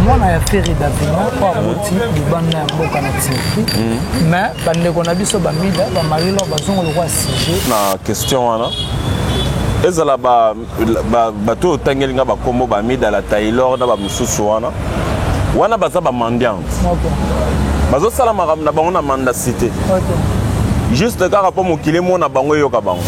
mwana ya Ferry Davina kwa boti libanda ya mboka na Turquie mais bande ko na biso ba mida ba marilo bazongo le roi sujet na question wana ezala ba to tangelinga ba kombo ba mida la Taylor na ba mususu wana baza ba mendiante bazo sala maram na bango na mendicité juste kaka po mokile mo na bango yoka bango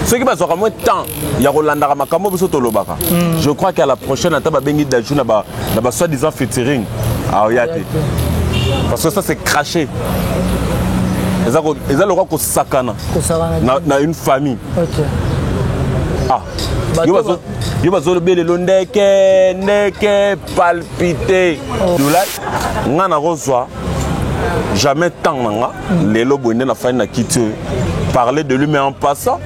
ceux qui bazwa moins temps ya rolanda makambo biso to lobaka je crois qu'à la prochaine ataba bengi dajou na ba soi-disant featuring a yate parce que ça c'est craché ils ont le droit ko sakana na une famille ah yo bazo le bele ndeke palpiter doula ngana rozwa jamais tant nanga lelo bonne na fa na kiti parler de lui mais en passant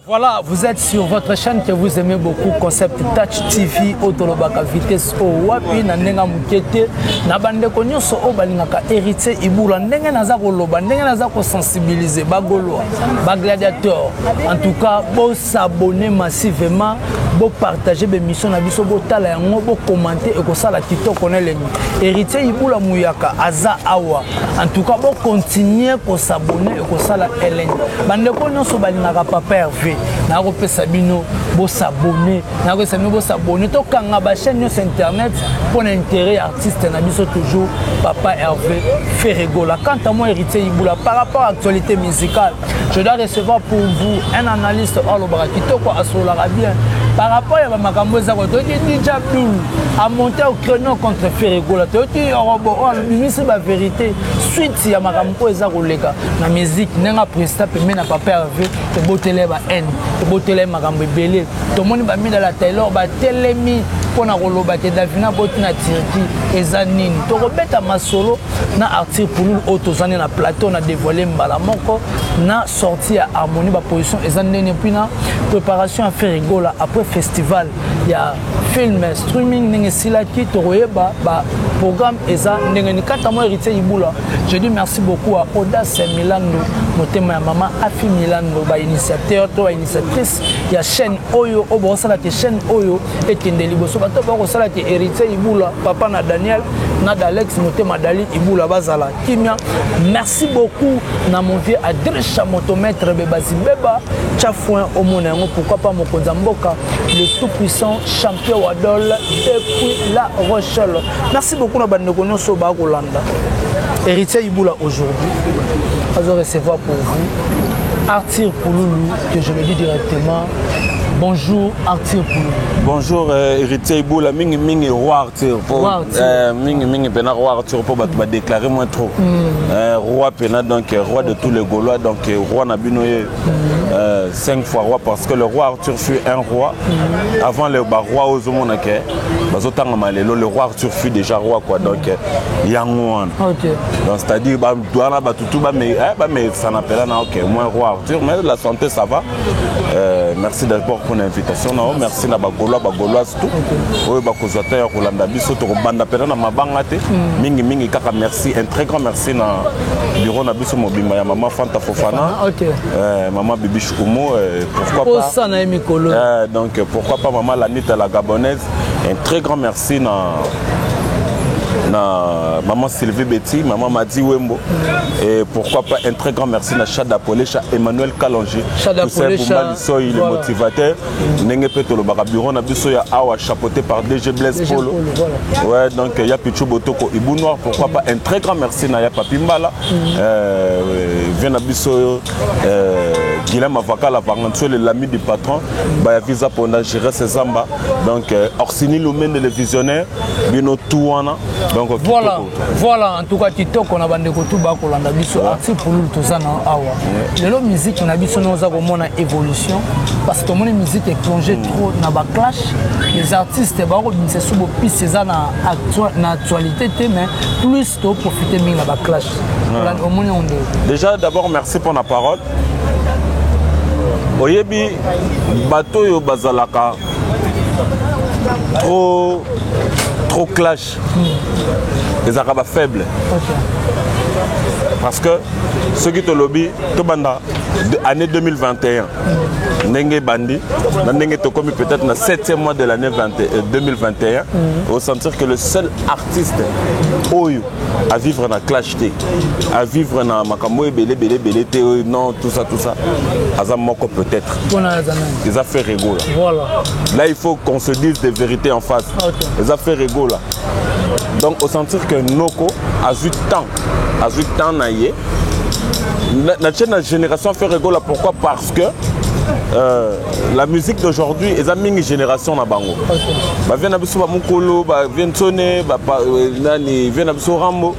Voilà, vous êtes sur votre chaîne que vous aimez beaucoup, Concept Touch TV, Otolobaka Vitesse O Wapi, Nanenga Mukete, Nabande Konyoso O Balingaka Héritier Ibula, Nenga Nazako Loba, Nenga Nazako sensibiliser, Bagolo, Bagladiateur. En tout cas, vous s'abonner massivement, vous partager des missions, vous tala vous commenter et que ça la TikTok connaît les Héritier Ibula Mouyaka, Aza Awa. En tout cas, vous continuer à s'abonner et que ça la Hélène. Bande Konyoso Balingaka Papa Hervé. Na repesa bino bo s'abonner na repesa bino bo s'abonner to kanga ba chaîne sur internet pour l'intérêt artiste na biso toujours Papa Hervé Ferregola. Quant à moi Héritier Ibula par rapport à l'actualité musicale, je dois recevoir pour vous un analyste Olobra qui to quoi asola bien par rapport à makambo za ko to di Abdul a monté au créneau contre Ferregola to di robo c'est la vérité suite ya makambo za ko leka na musique nenga presta pe na Papa Hervé te botele ba haine te botele makambo belé to moni ba mina la Taylor ba telemi pona koloba te Davina boti na Turquie ezanini to robeta masolo na artiste pour nous autozane na plateau na dévoiler mbala moko na sortie à harmonie ba position ezanini puis na préparation à Ferregola après festival il y a film streaming ninge silaki to royeba ba programme eza ndenge ni kata mo Héritier Ibula. Je dis merci beaucoup à Audace Milando motema ya mama Afi Milando ba initiateur to initiatrice ya chaîne Oyo obosala te chaîne Oyo etende liboso bato ba ko sala te Héritier Ibula papa na Daniel na Alex motema Dali Ibula bazala kimia. Merci beaucoup na mon vieux Adresha motomètre bebazi beba chafouin au monengo pourquoi pas mokonza mboka le tout puissant champion Wadol depuis La Rochelle. Merci beaucoup na bande konyoso ba kolanda. Héritier Ibula aujourd'hui, je vais recevoir pour vous Arthur Pouloulou, que je le dis directement. Bonjour Arthur Pouloulou. Bonjour Héritier Ibula, mingi roi Arthur. Mingi pena roi Arthur pour déclarer moins trop. Roi pena donc roi de tous les Gaulois donc roi Nabinoye 5 fois roi parce que le roi Arthur fut un roi avant le roi Ozomonake. Le roi Arthur fut déjà roi quoi donc Yangouan. Donc c'est-à-dire mais ça n'appelle pas ok moi roi Arthur mais la santé ça va. Merci d'abord pour l'invitation. Merci na bagolo bagoloise tout. Oui bakozata ya kolanda biso to banda pena na mabanga te. Mingi kaka merci un très grand merci na bureau na biso mobimba ya maman Fanta Fofana. Maman Bibi Choumo pourquoi pas. Donc pourquoi pas maman Lanita la gabonaise. Un très grand merci na maman Sylvie Betty, maman Madi Wembo et pourquoi pas un très grand merci na Chada Polecha Emmanuel Kalonji. Chada Polecha il est motivateur. Nenge peto le bureau na biso ya awa chapeauté par DG Blaise Polo. Ouais donc il y a Pichu Botoko Ibou Noir pourquoi pas un très grand merci na ya Papi Mbala. Vient na biso Guillaume Avaka la Varantuel l'ami du patron ba visa pour gérer ses amba donc Orsini Lumene le visionnaire bino touana. Donc, voilà, en tout cas, TikTok, on a bandé tout bas pour l'anda biso. Artiste pour nous, tout ça, awa. La musique, on a biso, nous avons une évolution. Parce que mon musique est plongée trop dans la clash. Les artistes, c'est sous vos pistes, c'est dans l'actualité, mais plus de profiter de la clash. Déjà, d'abord, merci pour la parole. oyebi bato yo bazalaka trop clash ezalaka ba faible parce que ceux qui te lobby to banda année 2021 ndenge bandi ndenge to comme peut-être na 7e mois de l'année 2021 au sentir que le seul artiste oyo à vivre na clash té à vivre na makambo belé té non tout ça azam moko peut-être les affaires rigolo voilà là il faut qu'on se dise des vérités en face les affaires rigolo donc au sentir que Noko a eu temps naïe la génération fait rigolo pourquoi parce que la musique d'aujourd'hui est une génération na bango ba vient abiso ba mukolo ba vient sonner ba nani vient abiso rambo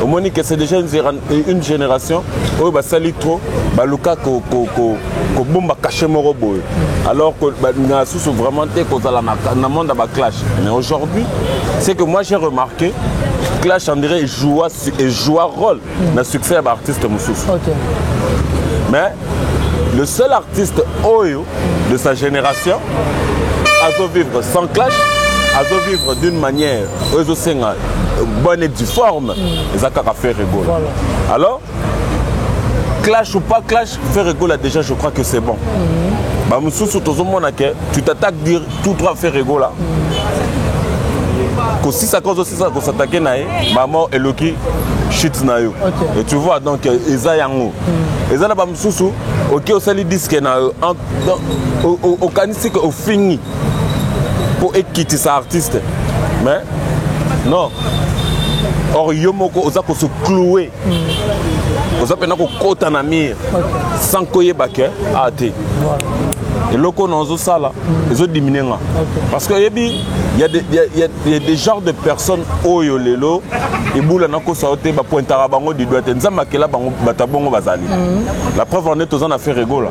au moins que c'est déjà une génération où ba sali trop ba luka ko bomba caché moro boy alors que na sous vraiment té ko za na monde ba clash mais aujourd'hui c'est que moi j'ai remarqué clash on dirait joue rôle dans le succès de l'artiste Moussous. Mais le seul artiste Oyo de sa génération a vivre sans clash, a vivre d'une manière bonne et due forme, et ça a fait rigolo. Alors, clash ou pas clash, faire rigolo déjà, je crois que c'est bon. Moussous, tu t'attaques dire tout droit faire rigolo. Si ça cause aussi ça, qu'on s'attaque à maman et Loki chute na yo. Et tu vois donc Eza yango. Eza na ba msusu OK au sali disque na au kanisi au fini pour quitter sa artiste. Mais non. Or yomoko oza ko se clouer. Oza pena ko kota na mire sans koyeba ke ate. Et loko dans ça là, ils ont diminué. Parce qu'il y a des genres de personnes au yolelo et boule na ko sauter ba pointara bango du doigt nzamba kela bango batabongo bazali. La preuve en est aux en affaire rigolo.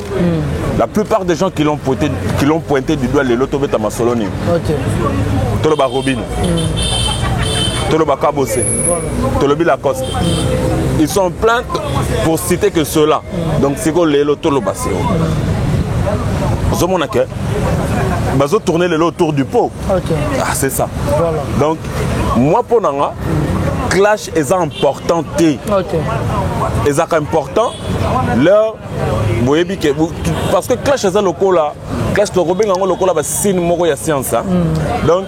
La plupart des gens qui l'ont pointé du doigt les loto beta masoloni. Tolo ba Robin. Tolo ba Kabose. Tolo bi Lacoste. Ils sont pleins pour citer que ceux-là. Donc c'est quoi les loto lo basé. Ils ont tourné le lot autour du pot. Ah, c'est ça. Voilà. Donc, moi, pour Nanga, clash est important. Est important. Parce que clash est local là. Clash de Robin en local là, c'est une moro ya science. Donc,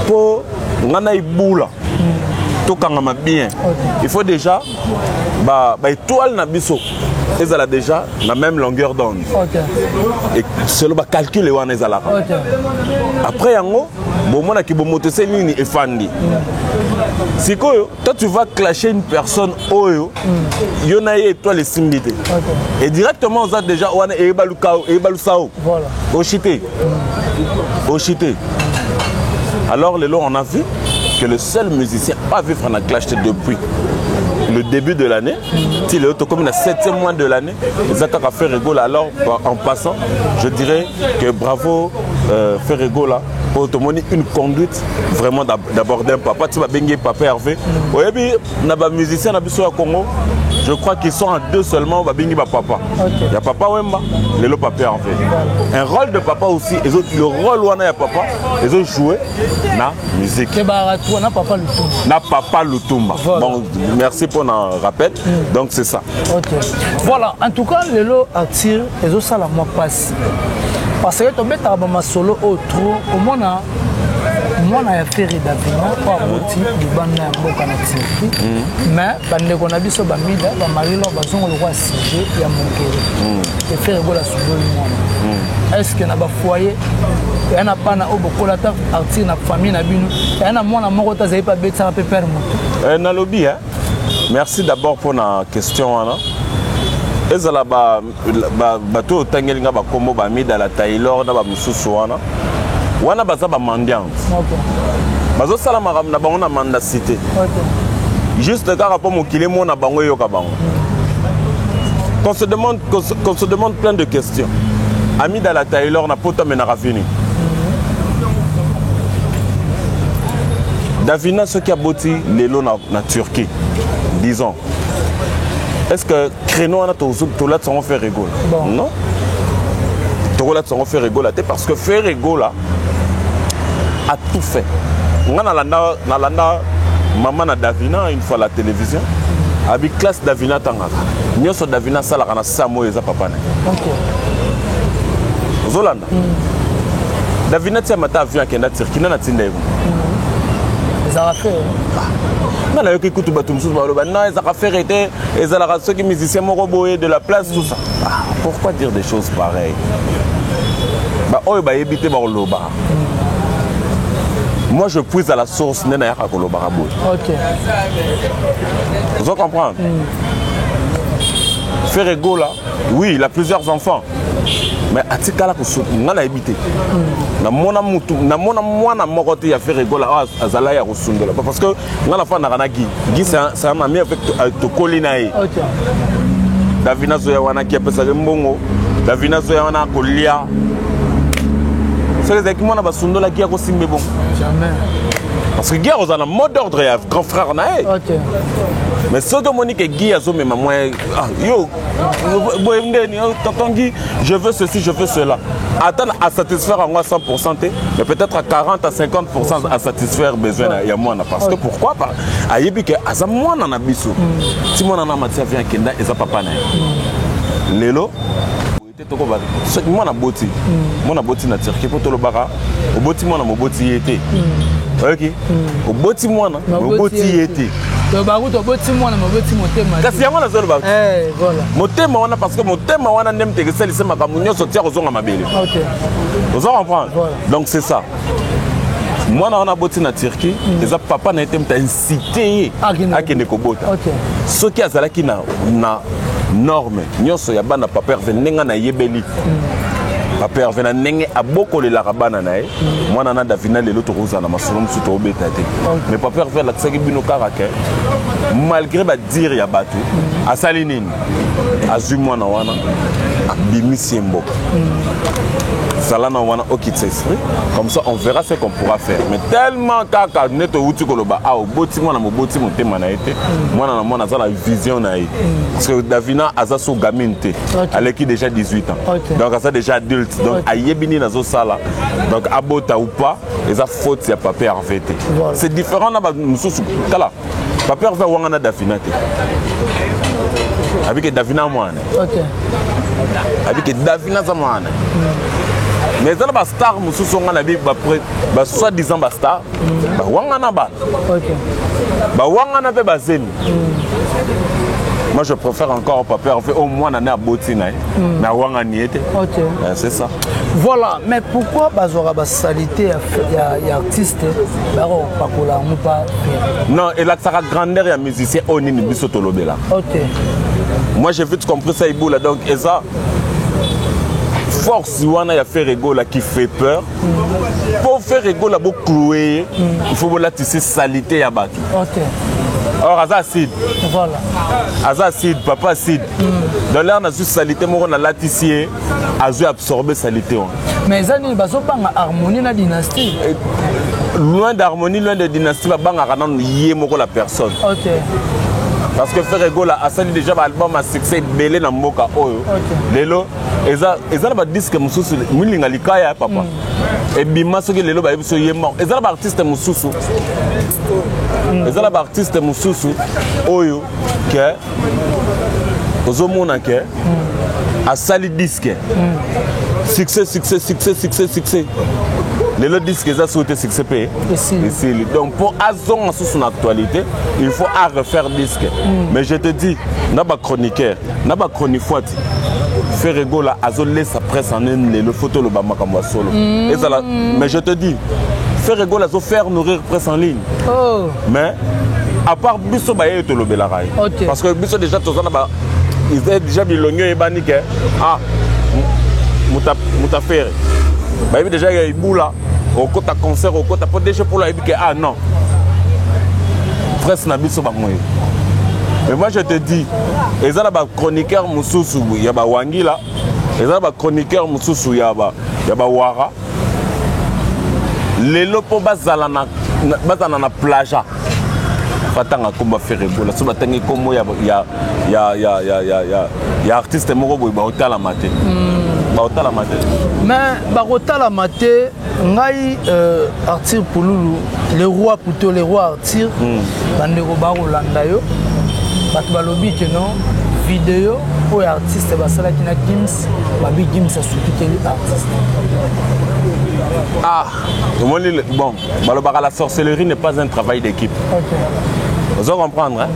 pour Nana Iboula, tout quand on bien, il faut déjà, étoile na biso. Ils ont déjà la même longueur d'onde. Et c'est le calcul les après yango bon qui bon moto c'est ligne et fandi. Si toi tu vas clasher une personne oyo yona étoile les similité. Et directement on a déjà on e balukao e balusao. Voilà. Au chité. Alors les on a vu que le seul musicien pas vivre en a clashé depuis le début de l'année, si le auto comme le 7e mois de l'année, ils ont fait rigolo. Alors en passant, je dirais que bravo Ferregola pour te montrer une conduite vraiment d'aborder un papa. Tu vas baigner papa Hervé. Oui, puis les musiciens au Congo, je crois qu'ils sont en deux seulement. Va baigner papa. Il y a papa Wemba, le papa Hervé. Un rôle de papa aussi. Les autres, le rôle où on a papa, ils ont joué la musique. Na papa Lutumba. Bon, merci pour le rappel. Donc c'est ça. Voilà. En tout cas, le lot attire les autres salles à moi passe. Parce que tu mets un solo au trou, au moins on a fait Davina, pas abouti, du banna boka activité. Mais bande qu'on a vu sur Bamida, Bamarilo, Bazon le roi Sigé, il y a mon et faire la sous le monde. Est-ce qu'il y a un foyer? Il y a un pana au Bokolata, artiste, na famille, na binu. Il y a un mois à Morota, vous n'avez pas bête, ça va perdre. Nalobi, merci d'abord pour la question. Ezala bato tangelinga bakombo bamida la Taylor na ba mususu wana baza ba mendiant. Bazo sala maram na bango na mendacité. Juste car rapport mokile mo na bango yoka bango. Qu'on se demande plein de questions. Amida la Taylor na pota menara fini. Davina ce qui a boti lelo na Turquie. Disons. Est-ce que créneau on a tout là sont fait rigolo? Non. tokola tsango Ferregola te parce que Ferregola a tout fait. On a nalanda maman na Davina une fois à la télévision. Avec classe Davina tangaka. Nyoso Davina sala kana samo eza papa na. OK. Zolanda. Davina tia mata avion kenda Turquie na tinda yebo. Ça va faire. Non, là, écoute, non, ils ont fait arrêter, ils ont ceux qui musiciens Moroboé de la place, tout ça. Ah, pourquoi dire des choses pareilles? Moi, je puise à la source. Ok. Vous comprenez? Ferregola, oui, il a plusieurs enfants. Mais à ce cas-là, on a habité. Na mona mokoti ya Ferregola azala ya kosundola parce que on a fait na Guy c'est un ami avec Tokolinae. OK. Davina zoya wana ki apesa mbongo. Davina zoya wana kolia. C'est les équipements na basundola ki ko simbe bon. Jamais. Parce que Guy a un mot d'ordre ya grand frère nae. OK. Mais ce que Monique Guy a zoomé maman yo tonton Guy je veux ceci je veux cela. Attends à satisfaire en moi 100% mais peut-être à 40 à 50% à satisfaire besoin il y a moi parce que pourquoi pas ayebi que aza moi na biso si moi na matia vient kenda eza papa na lelo toko ba moi na boti na Turquie pour tolo baka o boti moi na moboti yete OK o boti moi na moboti yete to ba to boti moi na moboti motema kasi yango na zolo ba voilà motema wana parce que motema wana ndem te que c'est makambo nyonso tia kozonga mabele. OK vous en comprendre donc c'est ça moi on a boti na Turquie les papa na été incité à kende kobota ce qui azalaki na norme nyonso ya bana papa venenga na yebeli papa vena nenge aboko le la bana na ye mwana na Davina lelo to roza na masolo msuto obeta te mais papa vena la tsaki bino karake malgré ba dire ya batu asali nini azu mwana wana bimisi mboka salana wana okitse esprit comme ça on verra ce qu'on pourra faire mais tellement kaka neto uti koloba a oboti mwana moboti motema na été mwana na mwana za la vision na ye parce que Davina aza so gamine te aleki déjà 18 ans donc ça déjà adulte donc ayebini nazo sala donc abota ou pas eza faute ya papa RVT c'est différent na ba mususu kala papa RVT wanga na Davina te avec Davina mwana OK avec Davina za mwana mais ça ba star mususu nga na bi ba soi-disant ba star ba wanga na ba OK ba wanga na pe ba zemi moi je préfère encore papa fait au moins na boti na na wanga niete OK c'est ça voilà mais pourquoi bazora ba salité ya artiste baro pakola mu pas non et là ça grandeur ya musicien onini biso tolobela OK moi j'ai vite compris ça iboula donc et ça force wana ya Ferregola qui fait peur pour Ferregola beau clouer il faut la tisser salité ya batu OK or azacide voilà azacide papa acide dans l'air na juste salité moko na latissier azu absorber salité mais zani bazo banga harmonie na dynastie loin d'harmonie loin de dynastie ba banga kana yé moko la personne OK parce que Ferregola a sali déjà un album à succès belé na mboka oyo lelo eza ba disque mususu mulinga likaya papa et bima soki lelo ba biso yema eza ba artiste mususu eza ba artiste mususu oyo ke ozomona ke a sali disque succès le disque est sauté succès payé ici donc pour azon sous son actualité il faut à refaire disque mais je te dis n'a pas chroniqueur n'a pas chroniqueur Ferregola azo laisse sa presse en le photo le bama comme solo et ça mais je te dis Ferregola azo faire nourrir presse en ligne mais à part biso ba yeto lo belaray parce que biso déjà tozana ba ils étaient déjà bilonyo et banike ah muta faire bah déjà il y a Iboula au côté concert au côté déjà pour la ah non presse na biso ba moyo mais moi je te dis ils ont ba chroniqueur mususu ya ba wangila ils ont ba chroniqueur mususu ya ba wara lelo po bazala na plage patanga komba Ferregola so batangi komo ya artiste moko boy ba hôtel la matin ba baotalama te. Mais baotalama te ngai Arthur Pouloulou le roi plutôt le roi Arthur bandeko bakolanda yo bato balobi que non vidéo oyo artiste basalaki na Gims babi Gims asukikeli artiste. Ah, bon, la sorcellerie n'est pas un travail d'équipe. Vous allez comprendre, hein?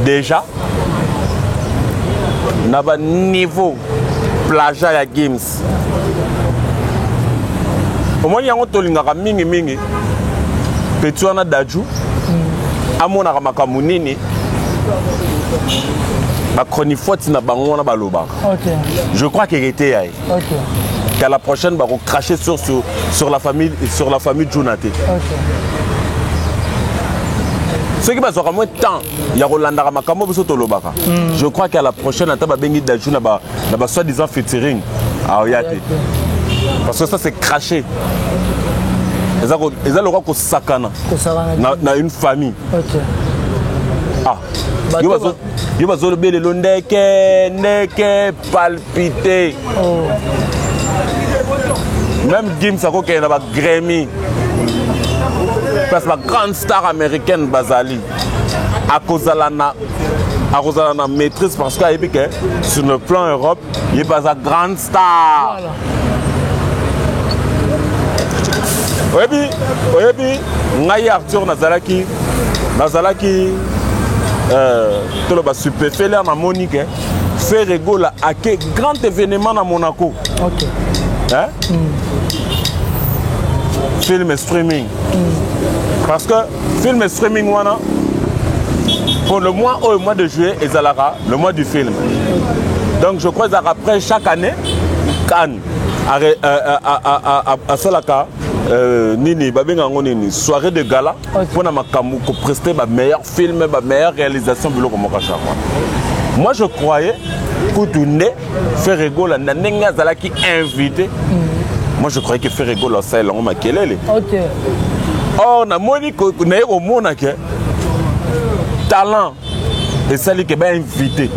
Déjà, na ba niveau plagiat ya Gims. Au moins yango tolingaka mingi mingi. Petuana Daju, amona makambo nini. Ma chronifote na bango na baloba. Je crois qu'il était aïe. Qu'à la prochaine va cracher sur la famille Djounate. Ce qui va se moins temps, il y a Rolanda Ramakamo Tolobaka. Je crois qu'à la prochaine, on va bengi Dajou na ba soi-disant featuring à Oyate. Parce que ça c'est craché. Ils ont le roi sakana na une famille. Ah. Il va se lever le ndeke palpiter. Même Gims a coqué na ba Grammy. Parce que la grande star américaine Bazali à cause de la maîtrise parce qu'elle dit que sur le plan Europe, il n'est pas la grande star. Oui, Ngaï Arthur Nazalaki, tout le stupéfait là, Monique, fait rigolo à quel grand événement à Monaco. Hein? Film et streaming. Parce que film et streaming, pour le mois de juillet, et Zalara, le mois du film. Donc je crois qu'après chaque année, Cannes, à Salaka, Nini, Nini, soirée de gala, pour prester ma meilleur film, ma meilleure réalisation. Moi je croyais que tout né, faire rigolo, Nanenga Zalaki invité. Moi je croyais que faire rigolo, c'est l'homme m'a kelele. Or, na moni ko na au monde que talent et celle qui est invité.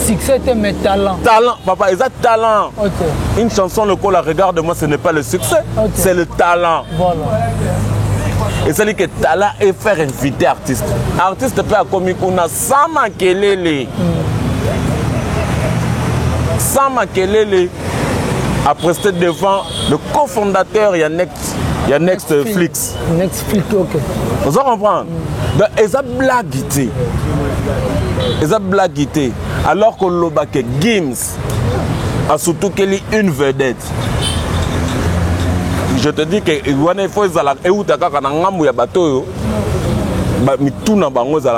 Succès était mes talents. Talent, papa, ils ont talent. Une chanson, le col, regarde-moi, ce n'est pas le succès, c'est le talent. Voilà. Et celle qui est talent et faire inviter artiste. Artiste peut commis qu'on a sans makelele. Sans makelele. À prester devant le cofondateur, il y a Netflix. Netflix, ok. Vous comprenez? Donc, ils ont blaguité. Ils ont blaguité. Alors que l'obake Gims a surtout qu'il est une vedette. Je te dis que il faut que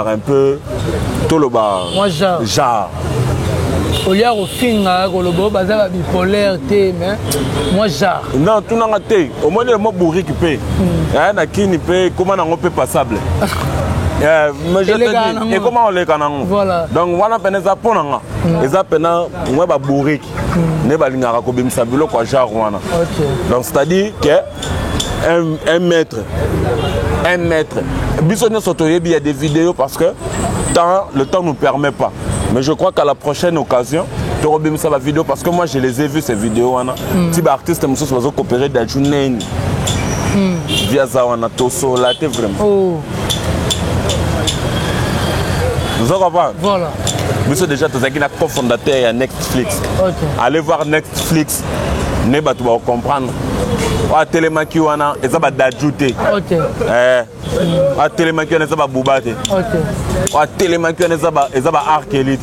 un peu tout le bas. Moi, genre. Au lieu au film, le bipolaire, mais moi, genre. Non, tout n'a pas été. Au moins, le mot bourri qui paye. Il y a un qui paye, comment on peut passable. Mais je te dis, et comment on les canons? Voilà. Donc, voilà, on a pour nous. Ils appellent moi bourri. Ne va pas comme ça, quoi, genre. Donc, c'est-à-dire que un mètre. Bissonne Sotoye, il y a des vidéos parce que le temps ne nous permet pas. Mais je crois qu'à la prochaine occasion, tu auras bien ça vidéo parce que moi je les ai vus ces vidéos. Si l'artiste me souhaite coopérer d'Adjounen, via Zawana Toso, là t'es vraiment. Vous avez compris? Voilà. Vous savez déjà, tu es un cofondateur à Netflix. Allez voir Netflix, ne va pas comprendre. À Télémaki, ils ont d'ajouter. À Télémaki, ils ont boubaté. À Télémaki, ils ont arc élite.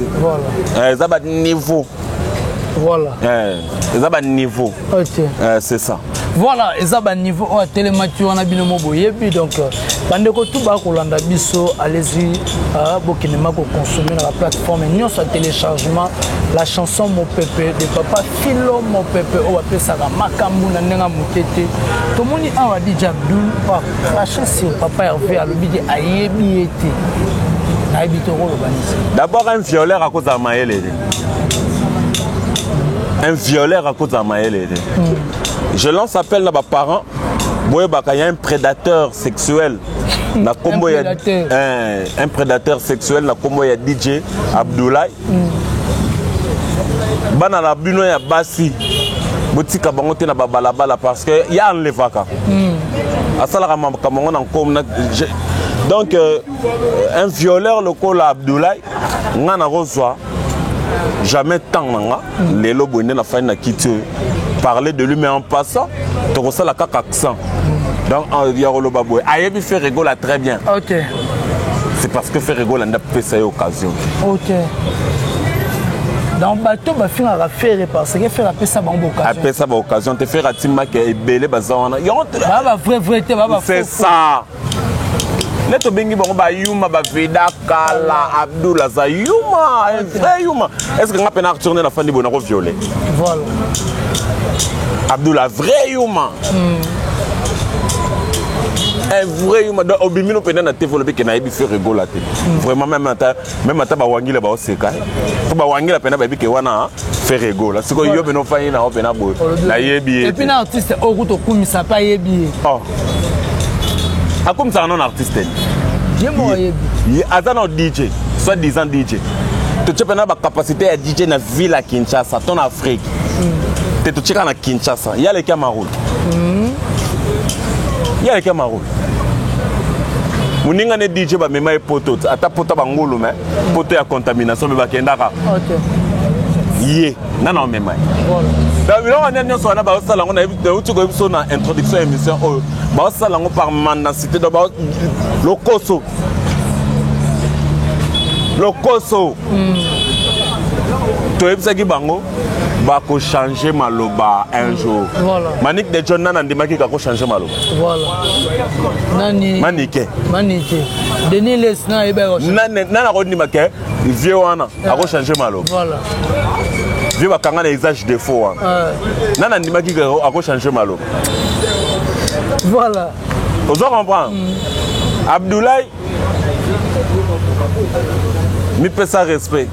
Ils ont niveau. Voilà. Ils ont niveau. C'est ça. Voilà, ils ont niveau à Télémaki, on a bien moboyé. Donc, pendant que tout va Rolanda Bisso, allez-y, Bokinema pour consommer la plateforme. Nous sur téléchargement la chanson Mon Pépé de Papa Philo Mon Pépé. On va appeler ça Makambu Nanenga Moukete. Tout le monde a dit Abdul, cracher sur Papa Hervé à l'objet Ayebi été. D'abord, un violeur à cause de Maël. Un violeur à cause de Maël. Je lance appel à mes parents. Il y a un prédateur sexuel. Un prédateur sexuel. Il y a DJ Abdoulaye. bana la bino ya basi botika bango te na babalabala parce que ya enlevaka asalaka makambo na nkomna. Donc un violeur lokola Abdoulaye ngana rozwa jamais tant nanga lelo bonne na fa na kiti parler de lui mais en passant to kosala kaka accent. Donc Yarolo Baboy ayebi fait rigoler très bien. OK. C'est parce que fait rigoler n'a pas cette occasion. OK. Dans bateau ba finira faire parce que faire appeler ça bon occasion. Appeler ça bon occasion te faire atima que belé bazana. Ba vrai te ba c'est ça. Neto bengi bango ba yuma ba vida kala Abdoulaye za yuma un vrai yuma. Est-ce que ngapena retourner la fin de bonako violer? Voilà. Abdoulaye vrai yuma. Un vrai humain. Obimino pendant na développer que na ibi fait rigoler. Vraiment même ata ba wangila ba oseka. To ba wangila pendant ba ibi ke wana fait rigoler. Siko yo beno fanya na opena boy. La yebi. Et puis na artiste okuto kumisa pa yebi. Oh. Akum ça non artiste. Yemo yebi. Azana DJ, soit disant DJ. Tu peux avoir capacité à DJ na ville à Kinshasa, ton Afrique. Tu te checker na Kinshasa. Il y a les Cameroun. Il y a les Cameroun. Muninga ne DJ ba mema e poto ata poto ba ngulu me poto ya contamination be ba kendaka. OK. Yé, non mema. Voilà. Donc on est nous sur na ba sala ngona uti ko biso na introduction émission o ba sala ngo par mendacité do ba lokoso. Lokoso. To ebisa ki bango ba ko changer maloba un jour. Voilà. Manik de John nana ndimaki ka ko changer maloba. Voilà. Nani Manike. Denis Lesna ebe ko. Nana ko ndimake vieux wana a ko changer maloba. Voilà. Vieux bakanga na usage de faux wana. Nana ndimaki ka ko changer maloba. Voilà. Vous comprenez? Abdoulaye me fait ça respect.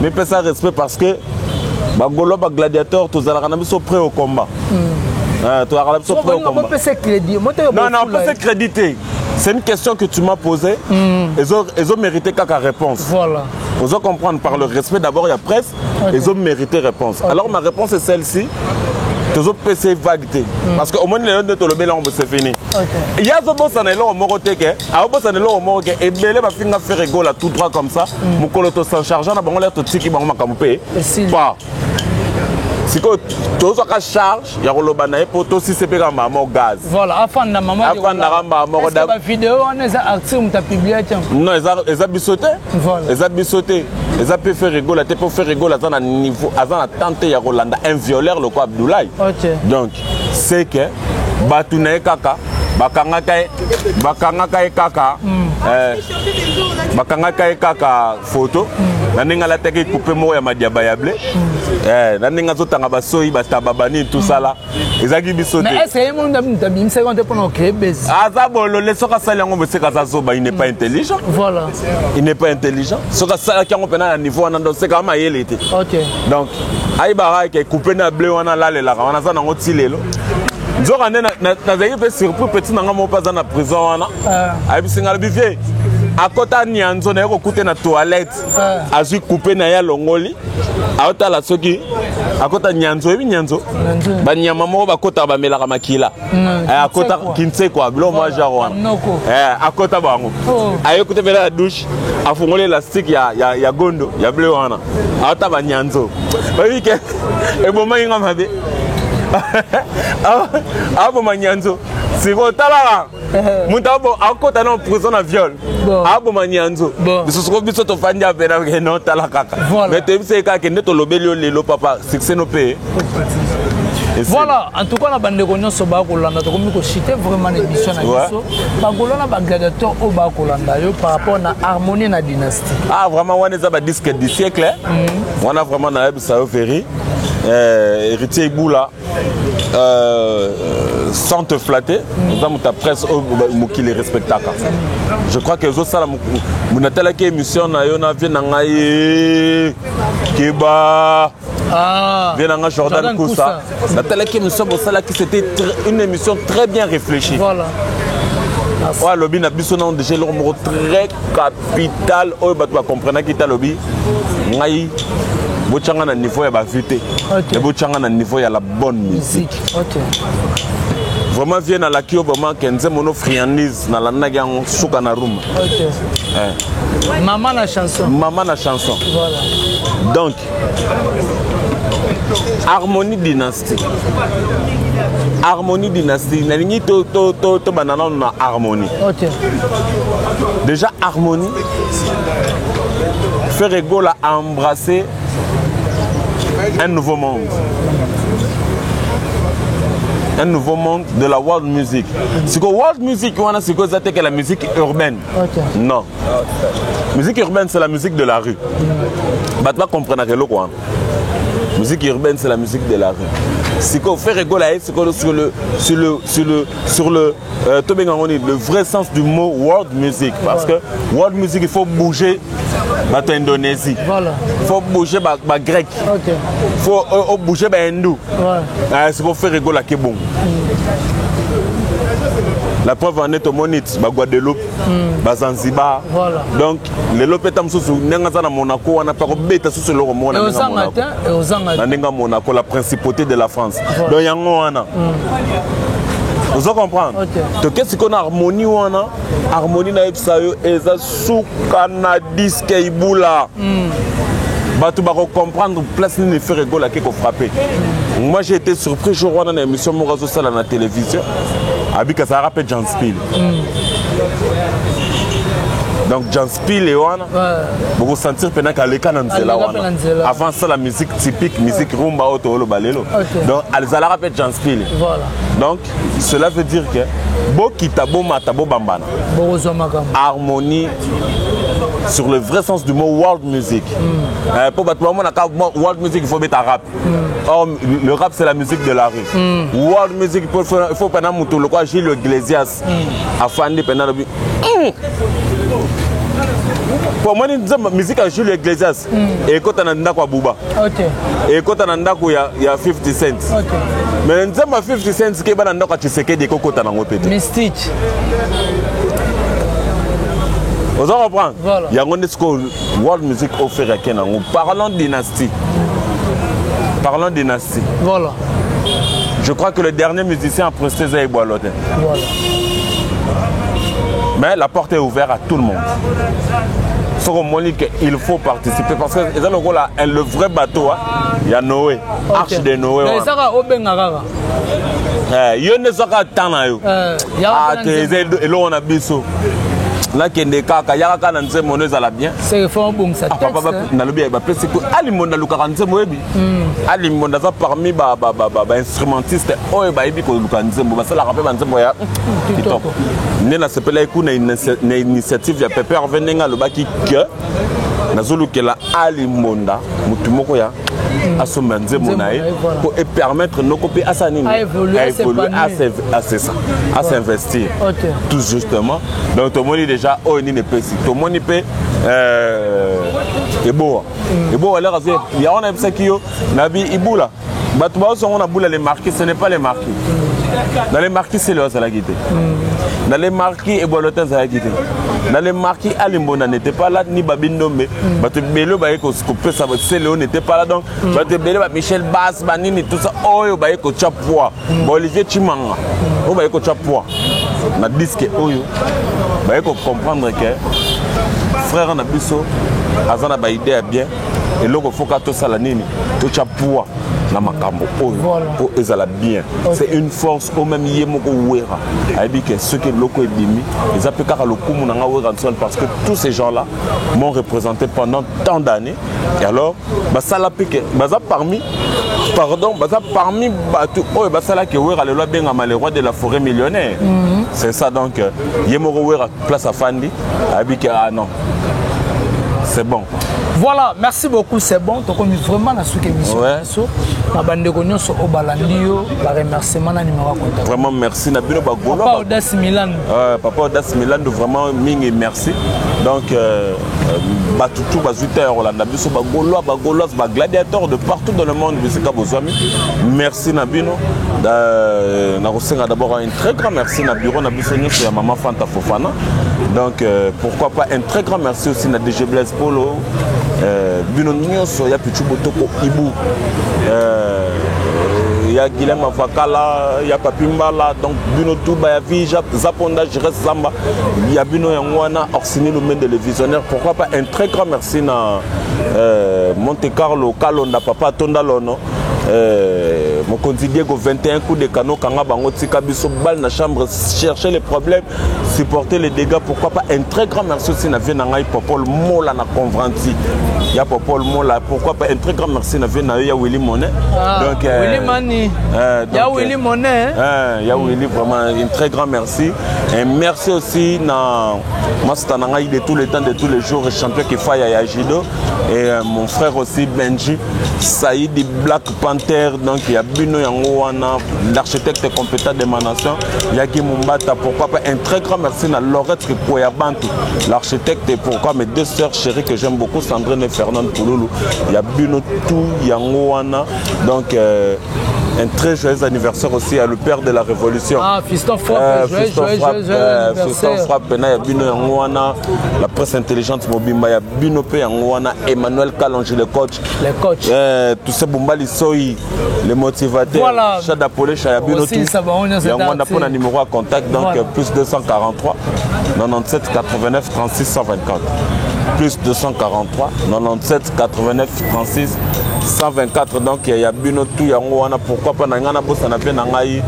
Me fait ça respect parce que Bagolo ba gladiateur tous à la biso prêt au combat. Tu as la biso prêt au combat. Non, on peut se créditer. C'est une question que tu m'as posée. Ils ont mérité quelques réponses. Voilà. Vous allez comprendre par le respect d'abord il y a presse. Okay. Ils ont mérité réponse. Okay. Alors ma réponse est celle-ci. Tu as PC vague. Parce qu'au moins les gens de Tolobé là c'est fini. Il y a ce boss en élo moroteke. A boss en élo moroke et belé va finir faire rigoler tout droit comme ça. Mon coloto s'en chargeant na bango l'air tout tiki bango makampe. Pas. Si tu as charge, il y a le pour toi si c'est pas maman gaz. Voilà, avant de maman. Avant de maman. La vidéo, on est actif, on t'a publié. Non, ils ont bissoté. Ils ont bissoté. Ils ont pu faire rigoler. Tu peux faire rigoler à un niveau, à un tante ya Rolanda, un violeur le quoi Abdoulaye. Donc, c'est que Batounae Kaka, Bakanga Kaka photo. Naninga la teke coupé mo ya madiaba ya blé. Naninga zotanga basoyi batababani tout ça là. Ezaki bisote. Mais est-ce que mon dabim c'est quand on crée base. Azabolo le soka sala ngo bese kaza zoba il n'est pas intelligent. Voilà. Il n'est pas intelligent. Soka sala ki ngo pena na niveau wana ndo c'est kama yele té. OK. Donc ay bara ke coupé na blé wana la le la wana za nango tilelo. Nzoka na zayi pe surpris petit nanga mo pas na prison wana. Ay bisinga le bivier. À côté Nyanzo na yoko kute na toilette azui coupé na ya longoli aota la soki à côté Nyanzo ebi Nyanzo ba nyama mo ba kota ba melaka makila à côté kinse quoi blo moi genre à côté bango ayo kute bela la douche afungole élastique ya gondo ya bleu wana aota ba Nyanzo ba wike e boma inga mabe abo manyanzo siko tala mutabo akota na prison na viol abo manyanzo biso biso to fanya pena ke no tala kaka mais te bise ka ke neto lobeli lelo papa succès no pe. Voilà, en tout cas, la bande de Gognon Bakolanda, tu as cité vraiment l'émission à l'émission. Bagolona Bagadator au Bakolanda par rapport à l'harmonie de la dynastie. Ah, vraiment, on est à disque du siècle. On a vraiment un ça ferry. Héritier Iboula, sans te flatter, nous avons ta presse qui les respecte. Je crois que les autres, nous avons une émission, nous avons une Keba. Viens Jordan Koussa. La télévision c'était une émission très bien réfléchie. Voilà. Ouais, lobby n'a plus son déjà leur mot très capital. Oh, bah tu vas comprendre qui t'a lobby. bochanga na niveau ya bavité et bochanga na niveau ya la bonne musique. Vraiment vient à la kio vraiment kenze mono friandise na la nagang suka na room. Maman la chanson. Maman la chanson. Voilà. Donc Harmonie Dynastie. Harmonie Dynastie. Nalingi to banana na Harmonie. Déjà Harmonie Ferrego a embrassé un nouveau monde. Un nouveau monde de la world music. C'est que world music, c'est que la musique urbaine. Non. Musique urbaine, c'est la musique de la rue. Bah, tu vas comprendre que quoi. Musique urbaine, c'est la musique de la rue. C'est qu'on fait rigoler sur le vrai sens du mot world music. Parce que world music, il faut bouger bah, Indonésie. Voilà. Il faut bouger bah, grec. Il faut bouger bah, hindou. C'est pour faire rigoler qui est bon. La preuve en est au Monite, Guadeloupe, Zanzibar. Voilà. Donc, les lopetams sous Monaco, on n'a pas bête sous le Monaco. La principauté de la France. Donc, il y a un vous comprenez? Donc, qu'est-ce qu'on a harmonie ou on a harmonie na epsayo eza soukana disque ibula. Tu vas comprendre place ni faire rigoler qui frapper. Moi j'ai été surpris je vois dans l'émission Morazo Sala à la télévision. Abika ça rappelle John Spiel. Donc John Spiel et Wana, vous sentir pendant qu'à l'écran avant ça la musique typique, musique rumba auto balelo. Donc elle a rappelé John Spiel. Voilà. Donc cela veut dire que Bo Kitabo Matabo Bambana. Harmonie sur le vrai sens du mot world music. Pour battre world music, il faut mettre un rap. Or, le rap, c'est la musique de la rue. World music, il faut pendant Moutou, le quoi, Gilles Iglesias, afin de pendant le but. Pour moi, la musique à Gilles Iglesias, et quand on a un Bouba, et quand on a un 50 Cent. Mais on a 50 Cent qui est dans le Tshisekedi des cocots dans le pété. Mystique. Vous comprenez? Il y a un world music offert à Kenya. Parlons dynastie. Parlons dynastie. Voilà. Je crois que le dernier musicien a presté Zaï Boalote. Voilà. Mais la porte est ouverte à tout le monde. Il faut participer parce que le vrai bateau, il y a Noé, Arche de Noé. Il y a des gens qui ont là qui est kaka yaka na nzembo ezala bien c'est fort bon ça papa na lobi ba pesi ko ali monda luka nzembo ebi ali monda za parmi ba instrumentiste oyo ba ebi ko luka nzembo ba sala rapper ba nzembo ya kitoko ne na sepela iku na initiative ya Pepper venenga lobaki que nazolukela ali monda mutu moko ya asomba nzembo na ye pour permettre nos copies à évoluer à s'investir tout justement. Donc tout le monde déjà oh ni ne peut si tout le monde peut et beau alors il y a on a ça qui yo nabi ibula batba on a boula les marqués ce n'est pas les marqués dans les marqués c'est le la guité dans les marqués et bolotin ça guité dans les marqués Alimbona n'était pas là ni Babindombe batu belo ba ko couper ça c'est Léo n'était pas là donc batu belo ba Michel Bass banini tout ça oyo ba ko chapwa Olivier Chimanga o ba ko chapwa na disque oyo ba ko comprendre que frère na biso azana ba idée bien et loko foka to sala nini to chapwa na makambo oyo ezala bien c'est une force au même yemoko wera aibi que ce que loko ebimi ils appellent car le kumu na wera parce que tous ces gens là m'ont représenté pendant tant d'années et alors basala pique baza parmi batu oyo basala ke wera le loi benga le roi de la forêt millionnaire c'est ça donc yemoko wera place à Fandi aibi que ah non c'est bon. Voilà, merci beaucoup, c'est bon. Donc, on est vraiment dans cette émission. Vraiment, merci. Papa Audace Milan. Papa Audace Milan, vraiment, ming merci. Donc, Batutu, Bazuter, gladiateurs de partout dans le monde. Merci, Nabino. D'abord, un très grand merci, Nabiro, Nabisonio, sur Maman Fanta Fofana. Donc pourquoi pas un très grand merci aussi à DG Blaise Polo, Bino Nyonso, ya Pichu Botoko Ibu, ya Guilhem Avakala, ya Papimbala, donc Bino Touba, ya Vija, Zaponda, Jires Zamba, ya Bino Yangwana, Orsini Lumen de le visionnaire. Pourquoi pas un très grand merci à Monte Carlo, Kalonda, Papa Tondalono. Mon conti Diego 21 coups de canot kanga bango tika biso bal na chambre chercher les problèmes supporter les dégâts. Pourquoi pas un très grand merci aussi na vena ngai Popol Mola na conventi ya Popol Mola. Pourquoi pas un très grand merci na vena ya Willy Monet donc Willy Mani ya Willy Monet ya Willy vraiment un très grand merci et merci aussi na master ngai de tous les temps de tous les jours champion qui faille ya Jido et mon frère aussi Benji Saïdi Black Panther. Donc il y a Bino Yangowana, l'architecte compétent de ma nation, Yaki Mumbata. Pourquoi pas un très grand merci à Laurette Koyabantu, l'architecte, et pourquoi mes deux sœurs chéries que j'aime beaucoup, Sandrine et Fernande Pouloulou. Il y a Bino Tout Yangowana. Donc un très joyeux anniversaire aussi à le père de la Révolution. Ah, Fiston Frappe, Fiston Frappe, il y a Bino Yangowana, la presse intelligente Mobimba, il y a Bino P Yangowana, Emmanuel Kalonji, le coach. Les coachs. Tout ce Bombali Soyi, les motivateurs. Voilà. Chada Polé, Chaya Bino Tout. Il y a un numéro à contact, donc voilà. Plus 243 97 89 36 124. Plus 243 97 89 36 124. Donc il y a Bino Tout Yangowana. Pourquoi pas Nangana Bossana Penangaï,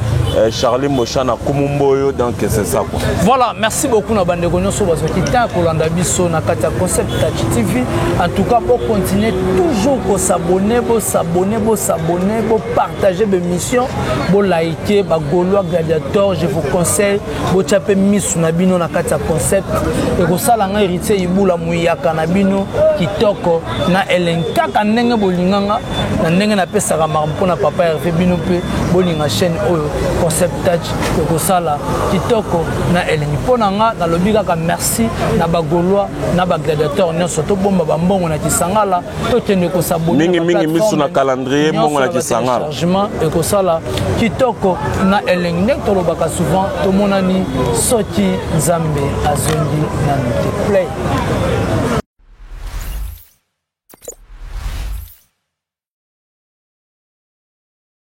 Charlie Mochana Kumumboyo. Donc c'est ça quoi. Voilà, merci beaucoup na bande gonyo so baso kita ko landa biso na kati ya Concept Touch TV. En tout cas, pour continuer toujours ko s'abonner, partager mes missions, bo liker, ba Gaulois Gladiator, je vous conseille bo taper misu na bino na kati ya Concept et ko sala nga héritier ibula muyaka na bino kitoko na elenka ka ndenge bolinganga na ndenge na pesa ka mpona papa RF bino pe bolinga chaîne oyo Concept Touch et ko sala kitoko na elengi pona nga na lobi kaka merci na ba Gaulois na ba Gladiator nyonso to bomba ba mbongo na kisangala to tende ko s'abonner mingi misu na calendrier mbongo na kisangala et ko sala kitoko na elengi nek to lobaka souvent to monani soki Nzambe azongi na play